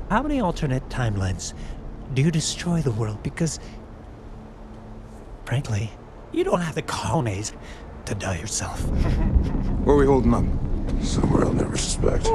How many alternate timelines do you destroy the world? Because, frankly, you don't have the cojones to die yourself. Where are we holding up? Somewhere I'll never suspect.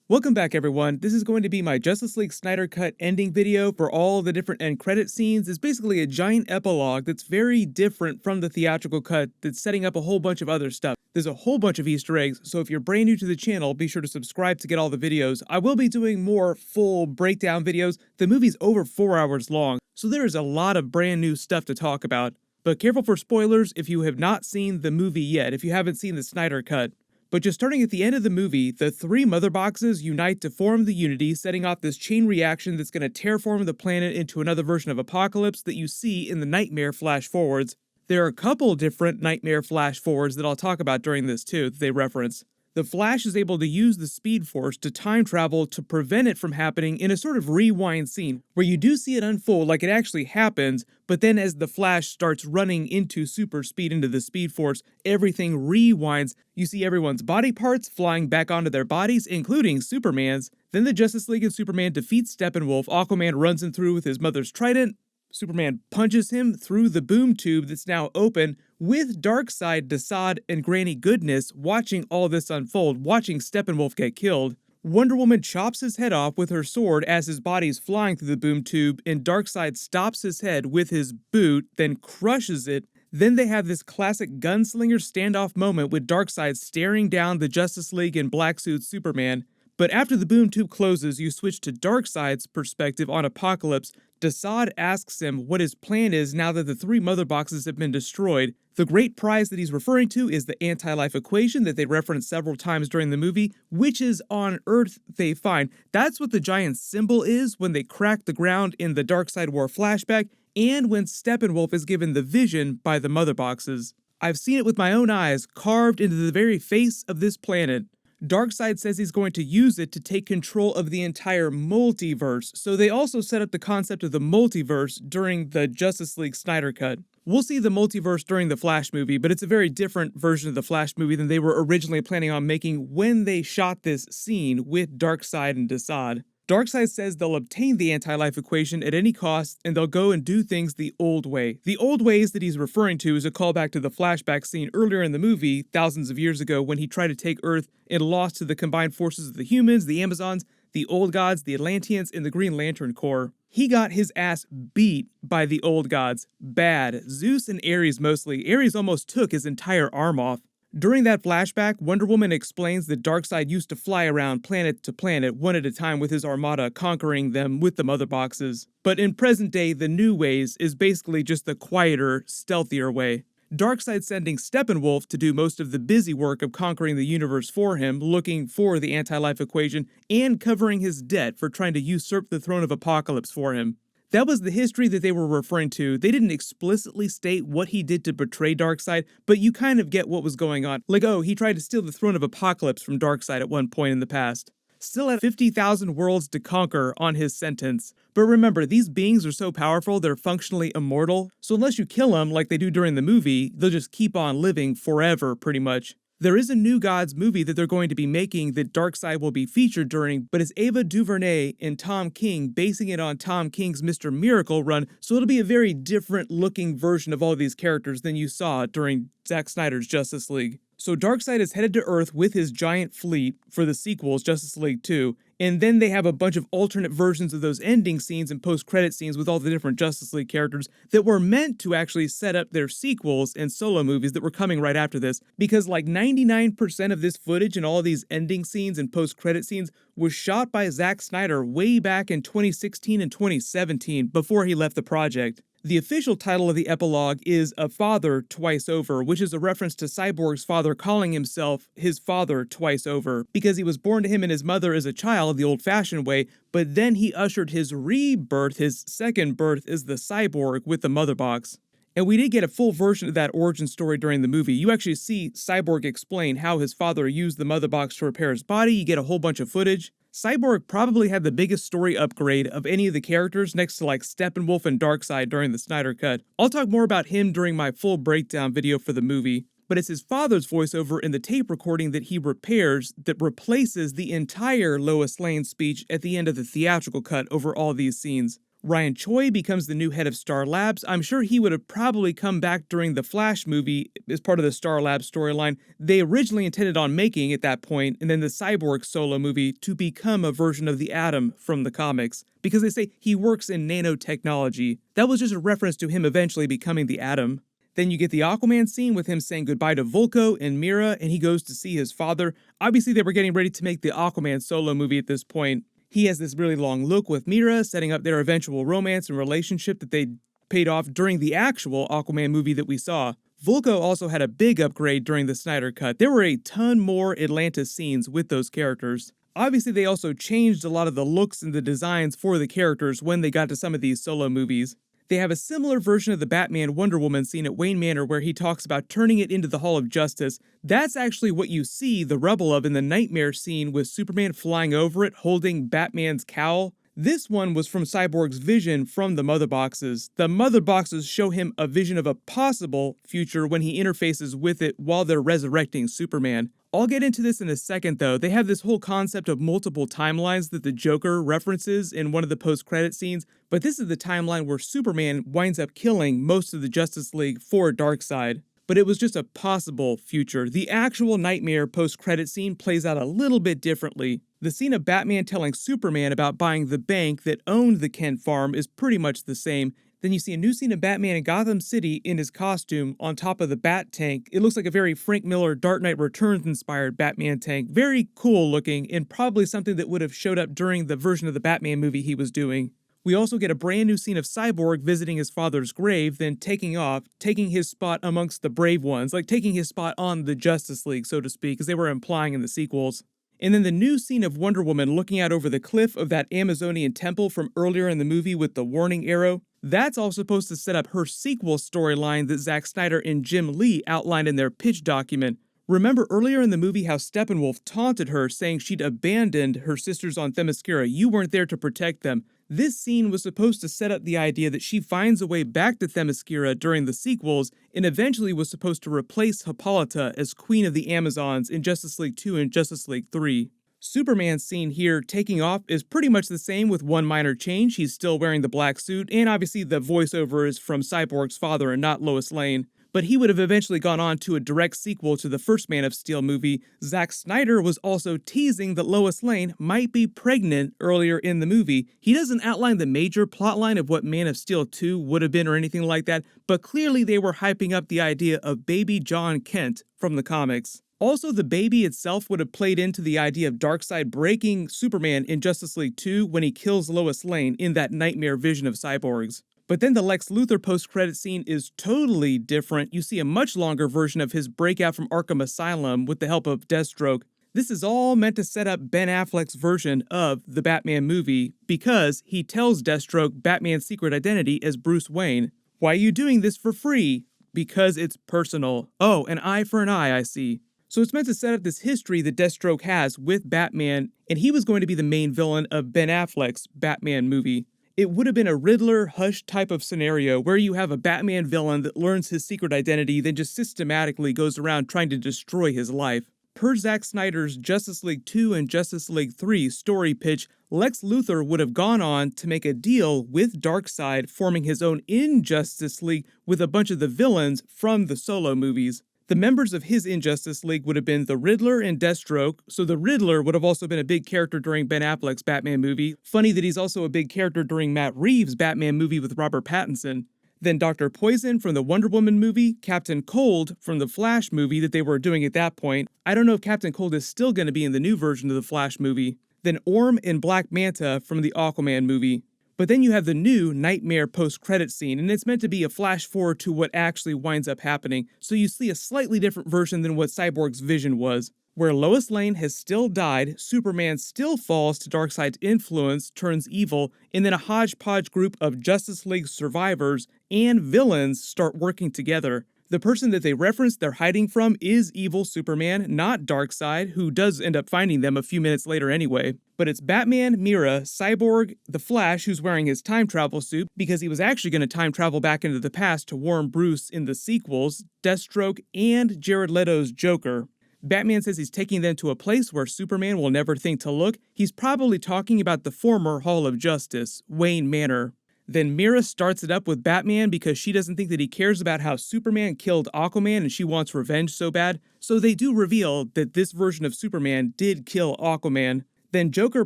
Welcome back, everyone. This is going to be my Justice League Snyder Cut ending video for all the different end credit scenes. It's basically a giant epilogue that's very different from the theatrical cut that's setting up a whole bunch of other stuff. There's a whole bunch of Easter eggs, so if you're brand new to the channel, be sure to subscribe to get all the videos. I will be doing more full breakdown videos. The movie's over 4 hours long, so there is a lot of brand new stuff to talk about. But careful for spoilers if you have not seen the movie yet, if you haven't seen the Snyder Cut. But just starting at the end of the movie, the three mother boxes unite to form the Unity, setting off this chain reaction that's going to terraform the planet into another version of Apocalypse that you see in the Knightmare flash forwards. There are a couple different Knightmare flash forwards that I'll talk about during this too, that they reference. The Flash is able to use the Speed Force to time travel to prevent it from happening in a sort of rewind scene, where you do see it unfold like it actually happens, but then as the Flash starts running into super speed into the Speed Force, everything rewinds. You see everyone's body parts flying back onto their bodies, including Superman's. Then the Justice League and Superman defeat Steppenwolf. Aquaman runs him through with his mother's trident. Superman punches him through the boom tube that's now open, with Darkseid, Deathstroke, and Granny Goodness watching all this unfold, watching Steppenwolf get killed. Wonder Woman chops his head off with her sword as his body's flying through the boom tube, and Darkseid stops his head with his boot, then crushes it. Then they have this classic gunslinger standoff moment with Darkseid staring down the Justice League and black suit Superman. But after the boom tube closes, you switch to Darkseid's perspective on Apocalypse. Deathstroke asks him what his plan is now that the three mother boxes have been destroyed. The great prize that he's referring to is the anti-life equation that they reference several times during the movie, which is on Earth they find. That's what the giant symbol is when they crack the ground in the Darkseid War flashback, and when Steppenwolf is given the vision by the mother boxes. I've seen it with my own eyes, carved into the very face of this planet. Darkseid says he's going to use it to take control of the entire multiverse, so they also set up the concept of the multiverse during the Justice League Snyder Cut. We'll see the multiverse during the Flash movie, but it's a very different version of the Flash movie than they were originally planning on making when they shot this scene with Darkseid and Deathstroke. Darkseid says they'll obtain the anti-life equation at any cost, and they'll go and do things the old way. The old ways that he's referring to is a callback to the flashback scene earlier in the movie, thousands of years ago, when he tried to take Earth and lost to the combined forces of the humans, the Amazons, the Old Gods, the Atlanteans, and the Green Lantern Corps. He got his ass beat by the Old Gods. Bad. Zeus and Ares mostly. Ares almost took his entire arm off. During that flashback, Wonder Woman explains that Darkseid used to fly around planet to planet one at a time with his armada, conquering them with the mother boxes. But in present day, the new ways is basically just the quieter, stealthier way. Darkseid sending Steppenwolf to do most of the busy work of conquering the universe for him, looking for the anti-life equation, and covering his debt for trying to usurp the throne of Apocalypse for him. That was the history that they were referring to. They didn't explicitly state what he did to betray Darkseid, but you kind of get what was going on. Like, oh, he tried to steal the throne of Apocalypse from Darkseid at one point in the past. Still had 50,000 worlds to conquer on his sentence. But remember, these beings are so powerful, they're functionally immortal, so unless you kill them like they do during the movie, they'll just keep on living forever, pretty much. There is a New Gods movie that they're going to be making that Darkseid will be featured during, but it's Ava DuVernay and Tom King basing it on Tom King's Mr. Miracle run, so it'll be a very different looking version of all these characters than you saw during Zack Snyder's Justice League. So Darkseid is headed to Earth with his giant fleet for the sequels, Justice League 2, and then they have a bunch of alternate versions of those ending scenes and post-credit scenes with all the different Justice League characters that were meant to actually set up their sequels and solo movies that were coming right after this, because like 99% of this footage and all of these ending scenes and post-credit scenes was shot by Zack Snyder way back in 2016 and 2017 before he left the project. The official title of the epilogue is A Father Twice Over, which is a reference to Cyborg's father calling himself his father twice over, because he was born to him and his mother as a child the old-fashioned way, but then he ushered his rebirth, his second birth, as the Cyborg with the mother box. And we did get a full version of that origin story during the movie. You actually see Cyborg explain how his father used the mother box to repair his body. You get a whole bunch of footage. Cyborg probably had the biggest story upgrade of any of the characters next to like Steppenwolf and Darkseid during the Snyder Cut. I'll talk more about him during my full breakdown video for the movie, but it's his father's voiceover in the tape recording that he repairs that replaces the entire Lois Lane speech at the end of the theatrical cut over all these scenes. Ryan Choi becomes the new head of Star Labs. I'm sure he would have probably come back during the Flash movie as part of the Star Labs storyline they originally intended on making at that point, and then the Cyborg solo movie to become a version of the Atom from the comics, because they say he works in nanotechnology. That was just a reference to him eventually becoming the Atom. Then you get the Aquaman scene with him saying goodbye to Vulko and Mira, and he goes to see his father. Obviously, they were getting ready to make the Aquaman solo movie at this point. He has this really long look with Mira, setting up their eventual romance and relationship that they paid off during the actual Aquaman movie that we saw. Vulko also had a big upgrade during the Snyder Cut. There were a ton more Atlantis scenes with those characters. Obviously, they also changed a lot of the looks and the designs for the characters when they got to some of these solo movies. They have a similar version of the Batman Wonder Woman scene at Wayne Manor where he talks about turning it into the Hall of Justice. That's actually what you see the rubble of in the Knightmare scene with Superman flying over it holding Batman's cowl. This one was from Cyborg's vision from the mother boxes. The mother boxes show him a vision of a possible future when he interfaces with it while they're resurrecting Superman. I'll get into this in a second though. They have this whole concept of multiple timelines that the Joker references in one of the post-credit scenes, but this is the timeline where Superman winds up killing most of the Justice League for Darkseid. But it was just a possible future. The actual Knightmare post-credit scene plays out a little bit differently. The scene of Batman telling Superman about buying the bank that owned the Kent farm is pretty much the same. Then you see a new scene of Batman in Gotham City in his costume on top of the Bat tank. It looks like a very Frank Miller Dark Knight Returns inspired Batman tank. Very cool looking and probably something that would have showed up during the version of the Batman movie he was doing. We also get a brand new scene of Cyborg visiting his father's grave, then taking off, taking his spot amongst the brave ones, like taking his spot on the Justice League, so to speak, as they were implying in the sequels. And then the new scene of Wonder Woman looking out over the cliff of that Amazonian temple from earlier in the movie with the warning arrow. That's all supposed to set up her sequel storyline that Zack Snyder and Jim Lee outlined in their pitch document. Remember earlier in the movie how Steppenwolf taunted her, saying she'd abandoned her sisters on Themyscira, you weren't there to protect them. This scene was supposed to set up the idea that she finds a way back to Themyscira during the sequels, and eventually was supposed to replace Hippolyta as Queen of the Amazons in Justice League 2 and Justice League 3. Superman's scene here taking off is pretty much the same with one minor change. He's still wearing the black suit, and obviously the voiceover is from Cyborg's father and not Lois Lane. But he would have eventually gone on to a direct sequel to the first Man of Steel movie. Zack Snyder was also teasing that Lois Lane might be pregnant earlier in the movie. He doesn't outline the major plotline of what Man of Steel 2 would have been or anything like that, but clearly they were hyping up the idea of baby John Kent from the comics. Also, the baby itself would have played into the idea of Darkseid breaking Superman in Justice League 2 when he kills Lois Lane in that nightmare vision of cyborgs. But then the Lex Luthor post-credit scene is totally different. You see a much longer version of his breakout from Arkham Asylum with the help of Deathstroke. This is all meant to set up Ben Affleck's version of the Batman movie because he tells Deathstroke Batman's secret identity as Bruce Wayne. Why are you doing this for free? Because it's personal. Oh, an eye for an eye, I see. So it's meant to set up this history that Deathstroke has with Batman, and he was going to be the main villain of Ben Affleck's Batman movie. It would have been a Riddler Hush type of scenario where you have a Batman villain that learns his secret identity, then just systematically goes around trying to destroy his life. Per Zack Snyder's Justice League 2 and Justice League 3 story pitch, Lex Luthor would have gone on to make a deal with Darkseid, forming his own Injustice League with a bunch of the villains from the solo movies. The members of his Injustice League would have been the Riddler and Deathstroke, so the Riddler would have also been a big character during Ben Affleck's Batman movie. Funny that he's also a big character during Matt Reeves' Batman movie with Robert Pattinson. Then Dr. Poison from the Wonder Woman movie, Captain Cold from the Flash movie that they were doing at that point. I don't know if Captain Cold is still going to be in the new version of the Flash movie. Then Orm and Black Manta from the Aquaman movie. But then you have the new Knightmare post-credit scene, and it's meant to be a flash forward to what actually winds up happening, so you see a slightly different version than what Cyborg's vision was. Where Lois Lane has still died, Superman still falls to Darkseid's influence, turns evil, and then a hodgepodge group of Justice League survivors and villains start working together. The person that they reference they're hiding from is evil Superman, not Darkseid, who does end up finding them a few minutes later anyway. But it's Batman, Mira, Cyborg, the Flash, who's wearing his time travel suit because he was actually going to time travel back into the past to warn Bruce in the sequels, Deathstroke, and Jared Leto's Joker. Batman says he's taking them to a place where Superman will never think to look. He's probably talking about the former Hall of Justice, Wayne Manor. Then Mira starts it up with Batman because she doesn't think that he cares about how Superman killed Aquaman and she wants revenge so bad. So they do reveal that this version of Superman did kill Aquaman. Then Joker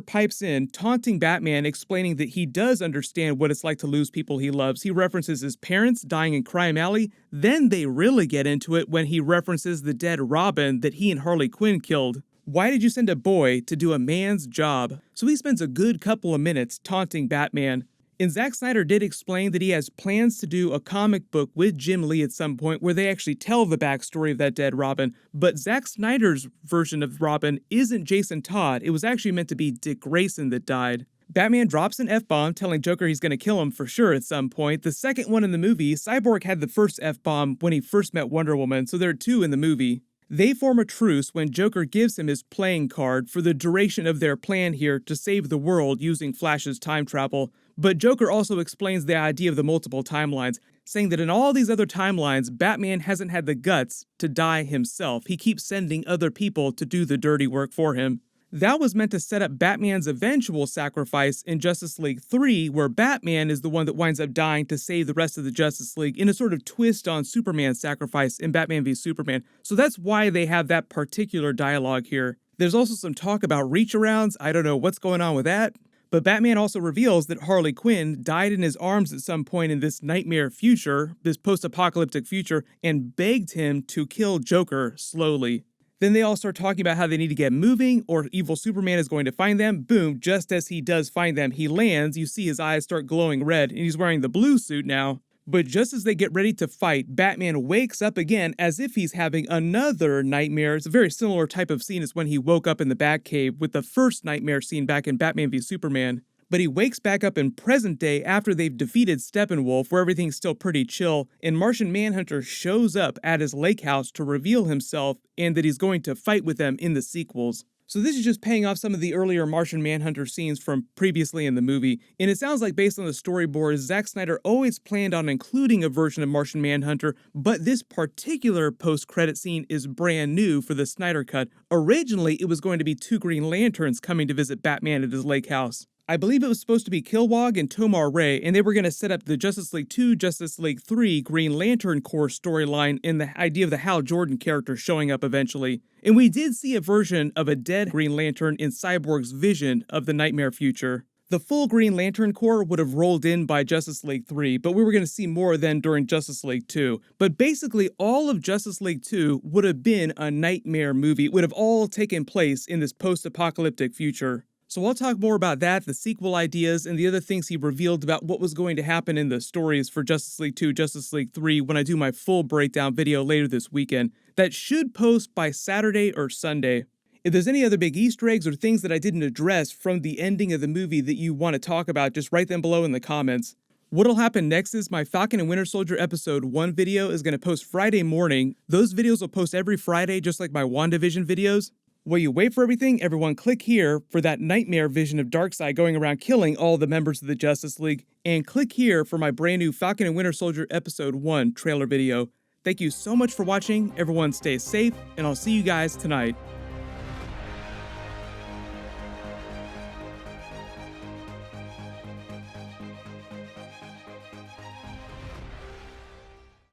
pipes in, taunting Batman, explaining that he does understand what it's like to lose people he loves. He references his parents dying in Crime Alley. Then they really get into it when he references the dead Robin that he and Harley Quinn killed. Why did you send a boy to do a man's job? So he spends a good couple of minutes taunting Batman. And Zack Snyder did explain that he has plans to do a comic book with Jim Lee at some point where they actually tell the backstory of that dead Robin. But Zack Snyder's version of Robin isn't Jason Todd. It was actually meant to be Dick Grayson that died. Batman drops an F-bomb, telling Joker he's going to kill him for sure at some point. The second one in the movie, Cyborg had the first F-bomb when he first met Wonder Woman, so there are two in the movie. They form a truce when Joker gives him his playing card for the duration of their plan here to save the world using Flash's time travel. But Joker also explains the idea of the multiple timelines, saying that in all these other timelines, Batman hasn't had the guts to die himself. He keeps sending other people to do the dirty work for him. That was meant to set up Batman's eventual sacrifice in Justice League 3, where Batman is the one that winds up dying to save the rest of the Justice League in a sort of twist on Superman's sacrifice in Batman v Superman. So that's why they have that particular dialogue here. There's also some talk about reach-arounds. I don't know what's going on with that. But Batman also reveals that Harley Quinn died in his arms at some point in this nightmare future, this post-apocalyptic future, and begged him to kill Joker slowly. Then they all start talking about how they need to get moving, or evil Superman is going to find them. Boom, just as he does find them, he lands, you see his eyes start glowing red, and he's wearing the blue suit now. But just as they get ready to fight, Batman wakes up again as if he's having another nightmare. It's a very similar type of scene as when he woke up in the Batcave with the first nightmare scene back in Batman v Superman. But he wakes back up in present day after they've defeated Steppenwolf, where everything's still pretty chill, and Martian Manhunter shows up at his lake house to reveal himself and that he's going to fight with them in the sequels. So this is just paying off some of the earlier Martian Manhunter scenes from previously in the movie, and it sounds like based on the storyboard, Zack Snyder always planned on including a version of Martian Manhunter, but this particular post-credit scene is brand new for the Snyder Cut. Originally, it was going to be two Green Lanterns coming to visit Batman at his lake house. I believe it was supposed to be Kilowog and Tomar Ray, and they were going to set up the Justice League 2, Justice League 3 Green Lantern Corps storyline and the idea of the Hal Jordan character showing up eventually. And we did see a version of a dead Green Lantern in Cyborg's vision of the nightmare future. The full Green Lantern Corps would have rolled in by Justice League 3, but we were going to see more of them during Justice League 2. But basically, all of Justice League 2 would have been a nightmare movie. It would have all taken place in this post-apocalyptic future. So I'll talk more about that, the sequel ideas, and the other things he revealed about what was going to happen in the stories for Justice League 2, Justice League 3 when I do my full breakdown video later this weekend. That should post by Saturday or Sunday. If there's any other big Easter eggs or things that I didn't address from the ending of the movie that you want to talk about, just write them below in the comments. What'll happen next is my Falcon and Winter Soldier episode 1 video is going to post Friday morning. Those videos will post every Friday just like my WandaVision videos. While you wait for everything, everyone click here for that nightmare vision of Darkseid going around killing all the members of the Justice League, and click here for my brand new Falcon and Winter Soldier episode 1 trailer video. Thank you so much for watching, everyone stay safe, and I'll see you guys tonight.